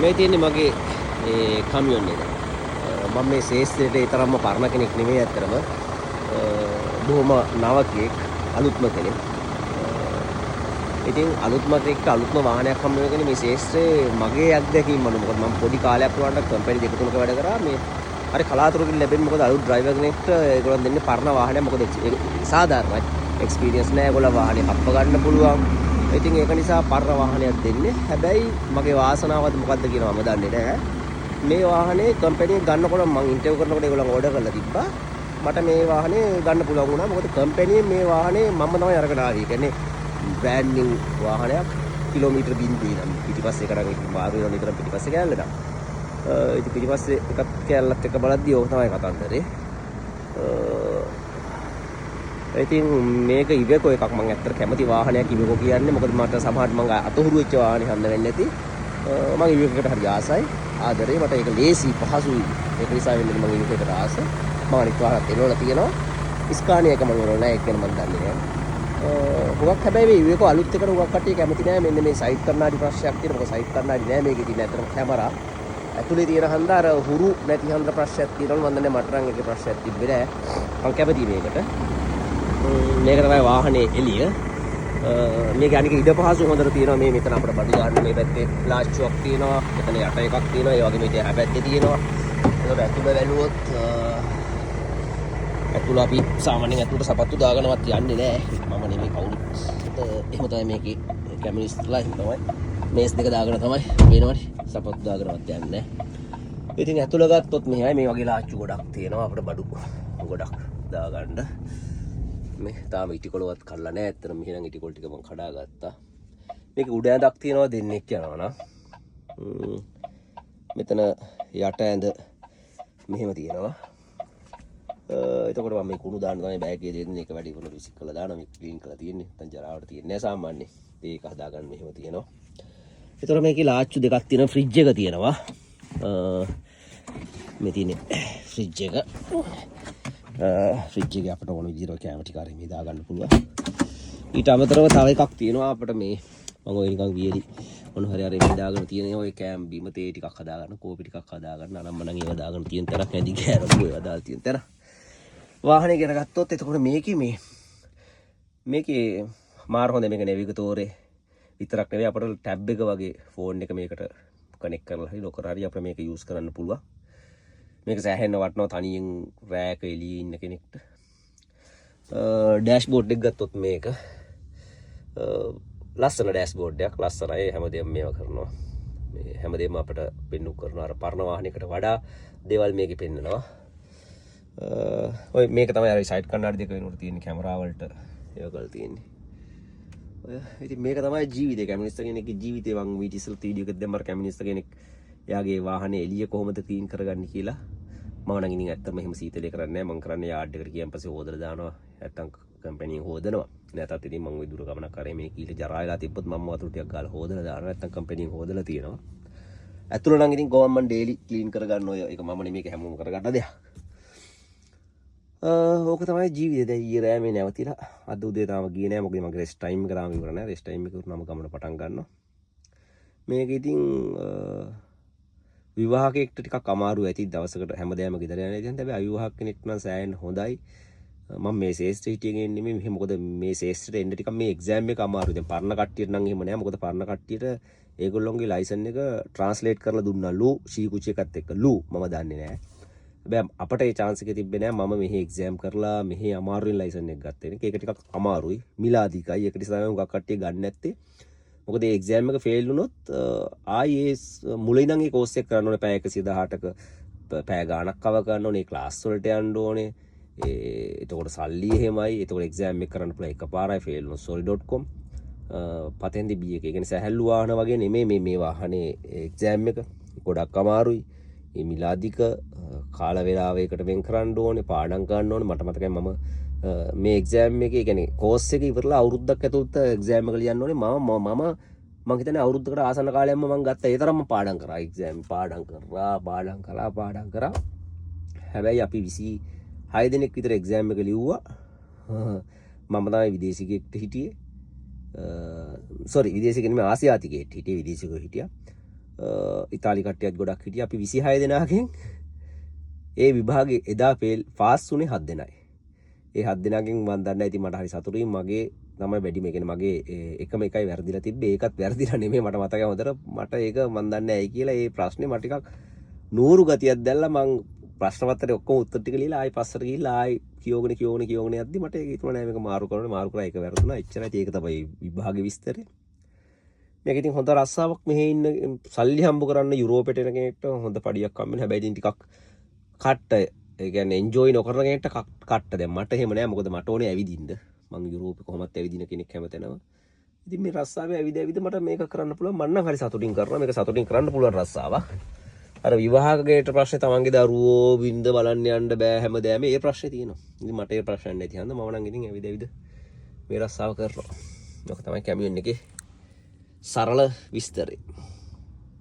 මේ තියෙන්නේ මගේ ඒ කමියොන් එක. මම මේ ශේෂ්ත්‍රයට ඒ තරම්ම පරණ කෙනෙක් නෙමෙයි ඇත්තටම. බොහොම නවකෙක් අලුත්ම කෙනෙක්. ඉතින් අලුත්ම කෙනෙක්ට අලුත්ම වාහනයක් හම්බ වෙගෙන මේ ශේෂ්ත්‍රයේ මගේ අත්දැකීම් අනුව මොකද මම පොඩි කාලයක් වුණාට කම්පැනි දෙක තුනක වැඩ කරා මේ හරි කලාතුරකින් ලැබෙන්නේ මොකද අලුත් ඩ්‍රයිවර් කෙනෙක්ට ඒගොල්ලන් දෙන්නේ පරණ වාහනයක් මොකද සාධාරණයි එක්ස්පීරියන්ස් නැහැ ඒගොල්ලෝ වාහනේ හප්ප ගන්න පුළුවන්. ඉතින් ඒක නිසා පරණ වාහනයක් දෙන්නේ. හැබැයි මගේ වාසනාවද මොකද්ද කියනවා මම දන්නේ නැහැ. මේ වාහනේ කම්පැනි ගන්නකොට මම ඉන්ටර්විව් කරනකොට ඒගොල්ලන් ඕඩර් කරලා තිබ්බා. මට මේ වාහනේ ගන්න පුළුවන් වුණා. මොකද කම්පැනියෙන් මේ වාහනේ මම තමයි අරගෙන ආවේ. කියන්නේ බ්‍රෑන්ඩ් නිව් වාහනයක් කිලෝමීටර් බින්දුවේ නම් පිටිපස්සේ කරන් මාරු වෙන විතර පිටිපස්සේ කෑල්ලට. ඉතින් පිටිපස්සේ එකක් කෑල්ලත් එක බලද්දී ඕක තමයි කතන්දරේ. ඉතින් මේක ඉවෙකෝ එකක් මම ඇත්තට කැමති වාහනයක් ඉවෙකෝ කියන්නේ මොකද මට සමහරට මම අතහුරු වෙච්ච වාහනේ හඳ වෙන්නේ නැති මම ඉවෙකෝකට හරි ආසයි ආදරේ මට ඒක ලේසි පහසුයි ඒක නිසා වෙන්නේ මම ඉවෙකෝකට ආස මම අනිත් වාහනත් එනවල තියෙනවා ස්කානියා එක මම එනවල නැහැ ඒක මම දන්නේ නැහැ හුඟක් හැබැයි මේ ඉවෙකෝ අලුත් එකට හුඟක් කට්ටිය කැමති නැහැ මෙන්න මේ සයිඩ් කර්නාඩි ප්‍රශ්නයක් තියෙනවා මොකද සයිඩ් කර්නාඩි නැහැ මේකේ තියෙන ඇත්තටම කැමරා ඇතුලේ තියෙන හන්ද අර හුරු නැති හන්ද ප්‍රශ්නයක් තියෙනවා මම දන්නේ මට නම් ඒකේ ප්‍රශ්නයක් තිබ්බේ නැහැ මම කැමතියි මේකට මේක තමයි වාහනේ එළිය. මේක අනික ඉඩ පහසු හොඳට තියෙනවා. මේ මෙතන අපිට බඩු ගන්න මේ පැත්තේ ප්ලාස්ටික් තියෙනවා. මෙතන යට එකක් තියෙනවා. ඒ වගේ මේක හැපැත්තේ තියෙනවා. ඒකට ඇතුළ වැළුවොත් ඇතුළ අපි සාමාන්‍යයෙන් ඇතුළට සපත්තු දාගන්නවත් යන්නේ නැහැ. මම නෙමෙයි කවුරුත්. එහෙම තමයි මේකේ කැමිනිස්ට්ලා එහෙම තමයි. මේස් දෙක දාගෙන තමයි වෙනවනේ. සපත්තු දාගන්නවත් යන්නේ නැහැ. ඉතින් ඇතුළ ගත්තොත් මෙහෙමයි මේ වගේ ලාච්චු ගොඩක් තියෙනවා. අපිට බඩු ගොඩක් දාගන්න. මේ තාම ඉටිකොලවත් කල්ලා නැහැ. ඇත්තටම මෙහෙනම් ඉටිකොල ටික මම කඩා ගත්තා. මේක උඩ ඇඳක් තියනවා දෙන්නෙක් යනවා නා. මෙතන යට ඇඳ මෙහෙම තියෙනවා. එතකොට මම මේ කුණු දාන්න තමයි බෑග් එකේ දෙන්නේ. ඒක වැඩි වුණ විසික් කරලා දානවා. මේක ක්ලීන් කරලා තියෙන්නේ. නැත්නම් ජරාවට තියන්නේ නැහැ සාමාන්‍යයෙන්. මේක හදාගන්න මෙහෙම තියෙනවා. එතකොට මේකේ ලාච්චු දෙකක් තියෙනවා. ෆ්‍රිජ් එක තියෙනවා. මේ තියෙන්නේ ෆ්‍රිජ් එක. ෆ්‍රිජ් එකේ අපිට ඕන විදිහට කැම ටික අර මේ දාගන්න පුළුවන්. ඊට අමතරව තව එකක් තියෙනවා අපිට මේ මම ඔය නිකන් වියලි මොන හරි අර මේ දාගෙන තියෙන ඔය කැම් බීම තේ ටිකක් හදාගන්න කෝපි ටිකක් හදාගන්න අනම්මනම් ඒව දාගෙන තියෙන තරක් නැදි ගෑරපු ඒවා දාලා තියෙන තර. වාහනේ ගෙන ගත්තොත් එතකොට මේකේ මාර හොඳ මේක නෙවිගතෝරේ විතරක් නෙවෙයි අපිට ටැබ් එක වගේ ෆෝන් එක මේකට කනෙක්ට් කරලා හරි ලොකර හරි අපිට මේක යූස් කරන්න පුළුවන්. මේක සෑහෙන්න වටනවා තනියෙන් රෑක එළියේ ඉන්න කෙනෙක්ට. ඩෑෂ්බෝඩ් එක ගත්තොත් මේක ලස්සන ඩෑෂ්බෝඩ් එකක් ලස්සනයි හැමදේම මේවා කරනවා. මේ හැමදේම අපිට පෙන්නු කරනවා අර පරණ වාහනයකට වඩා දේවල් මේකේ පෙන්නනවා. ඔය මේක තමයි අර සයිඩ් කන්නාඩි දෙක වෙනකොට තියෙන කැමරා වලට ඒවා කරලා තියෙන්නේ. ඔය ඉතින් මේක තමයි ජීවිතේ කැමිනිස්ට කෙනෙක්ගේ ජීවිතේ මම වීඩියෝ ඉස්සෙල් වීඩියෝ එකක් දැම්මම කැමිනිස්ට කෙනෙක් එයාගේ වාහනේ එළිය කොහොමද ක්ලීන් කරගන්නේ කියලා මම නම් ඉතින් ඇත්තම එහෙම සීතලේ කරන්නේ නැහැ මම කරන්නේ යාඩ් එකට ගියන් පස්සේ හොදලා දානවා නැත්තම් කම්පැනියෙන් හොදනවා නැතත් ඉතින් මම ওই දුර ගමනක් කරේ මේ කීල ජරා වෙලා තිබ්බොත් මම වතුර ටිකක් ගාලා හොදලා දානවා නැත්තම් කම්පැනියෙන් හොදලා තියෙනවා ඇතුළ නම් ඉතින් කොහොම මම ඩේලි ක්ලීන් කරගන්න ඔය ඒක මම නෙමෙයි මේක හැමෝම කරගන්න දෙයක් ඕක තමයි ජීවිතේ දැන් ඊයේ රෑ මේ නැවතිලා අද උදේ තාම ගියේ නැහැ මොකද මගේ රෙස්ට් ටයිම් එක තාම ඉවර නැහැ රෙස්ට් ටයිම් එක උනම ගමන පටන් ගන්නවා මේක ඉතින් විවාහකෙක්ට ටිකක් අමාරු ඇති දවසකට හැමදේම ගෙදර යන ඉතින් හැබැයි අවිවාහක කෙනෙක් නම් සෑහෙන හොඳයි මම මේ ශේෂ්ත්‍රය හිටියගෙන ඉන්නේ මේ මොකද මේ ශේෂ්ත්‍රයට එන්න ටිකක් මේ එක්සෑම් එක අමාරුයි දැන් පරණ කට්ටියට නම් එහෙම නෑ මොකද පරණ කට්ටියට ඒගොල්ලොන්ගේ ලයිසන් එක ට්‍රාන්ස්ලේට් කරලා දුන්නා ලූ ශීකුචි එකත් එක්ක ලූ මම දන්නේ නෑ හැබැයි අපට ඒ chance එක තිබ්බේ නෑ මම මෙහි එක්සෑම් කරලා මෙහි අමාරුවෙන් ලයිසන් එක ගත්තා ඒක ටිකක් අමාරුයි මිලාදිකයි ඒක නිසා මම හුඟක් කට්ටිය ගන්න නැත්තේ මොකද ඒ එක්සෑම් එක ෆේල් වුණොත් ආයේ මුලින් නම් ඒ කෝස් එක කරන්න ඕනේ පැය 118ක පැය ගාණක් කව ගන්න ඕනේ ක්ලාස් වලට යන්න ඕනේ එතකොට සල්ලි එහෙමයි එතකොට එක්සෑම් එක කරන්න පුළුවන් එකපාරයි ෆේල් වුණොත් sorry.com පතෙන්දි B එක. ඒ කියන්නේ සැහැල්ලු වාහන වගේ නෙමෙයි මේ වාහනේ එක්සෑම් එක ගොඩක් අමාරුයි. මේ මිලාදික කාල වේලාවයකට වෙන් කරන්න ඕනේ පාඩම් ගන්න ඕනේ මට මතකයි මම මේ එක්සෑම් එකේ කියන්නේ කෝස් එක ඉවරලා අවුරුද්දක් ඇතුළත එක්සෑම් එක ලියන්න ඕනේ මම හිතන්නේ අවුරුද්දකට ආසන්න කාලයක්ම මම ගත්තා ඒ තරම්ම පාඩම් කරා එක්සෑම් පාඩම් කරා හැබැයි අපි 26 දිනක් විතර එක්සෑම් එක ලිව්වා මම තමයි විදේශිකයෙක්ට හිටියේ විදේශිකෙ නෙමෙයි ආසියාතිකයෙක්ට හිටියේ විදේශිකයෙක් හිටියා ඉතාලි කට්ටියත් ගොඩක් හිටියා. අපි 26 දෙනාගෙන් ඒ විභාගේ එදා පාස් වුණේ 7 දෙනයි. ඒ 7 දෙනාගෙන් මම දන්නේ ඉතින් මට හරි සතුටුයි. මගේ තමයි වැඩිම. ඒ කියන්නේ මගේ එකම එකයි වැරදිලා තිබ්බේ. ඒකත් වැරදිලා නෙමෙයි මට මතකයි හොඳට. මට ඒක මම දන්නේ ඇයි කියලා ඒ ප්‍රශ්නේ මට ටිකක් නూరు ගතියක් දැල්ලා මං ප්‍රශ්න පත්‍රේ ඔක්කොම උත්තර ටික ලියලා ආයි පස්සට ගිහිල්ලා ආයි කියෝගෙන යද්දි මට ඒක හිතුණා නෑ මේක මාරු කරලා ඒක වැරදුනා. එච්චරයි. ඒක තමයි විභාගේ විස්තරේ. මේක ඉතින් හොඳ රස්සාවක්. මෙහි ඉන්න සල්ලි හම්බ කරන්න යුරෝපෙට එන කෙනෙක්ට හොඳ පඩියක් හම්බ වෙනවා. හැබැයි ඉතින් ටිකක් කට්ට ඒ කියන්නේ එන්ජොයි නොකරන කෙනෙක්ට කට්ට. දැන් මට එහෙම නෑ. මොකද මට ඕනේ ඇවිදින්න. මං යුරෝපේ කොහොමත් ඇවිදින කෙනෙක් හැමතැනම. ඉතින් මේ රස්සාවේ ඇවිද මට මේක කරන්න පුළුවන්. මම නම් හරි සතුටින් කරනවා. මේක සතුටින් කරන්න පුළුවන් රස්සාවක්. අර විවාහකයට ප්‍රශ්නේ තමන්ගේ දරුවෝ බින්ද බලන්න යන්න බෑ හැමදාම ඒ ප්‍රශ්නේ තියෙනවා. ඉතින් මට ඒ ප්‍රශ්න නැති හන්ද මම නම් ඉතින් ඇවිද මේ රස්සාව කරනවා. ඔක තමයි කැමියන් එකේ සරල විස්තරය.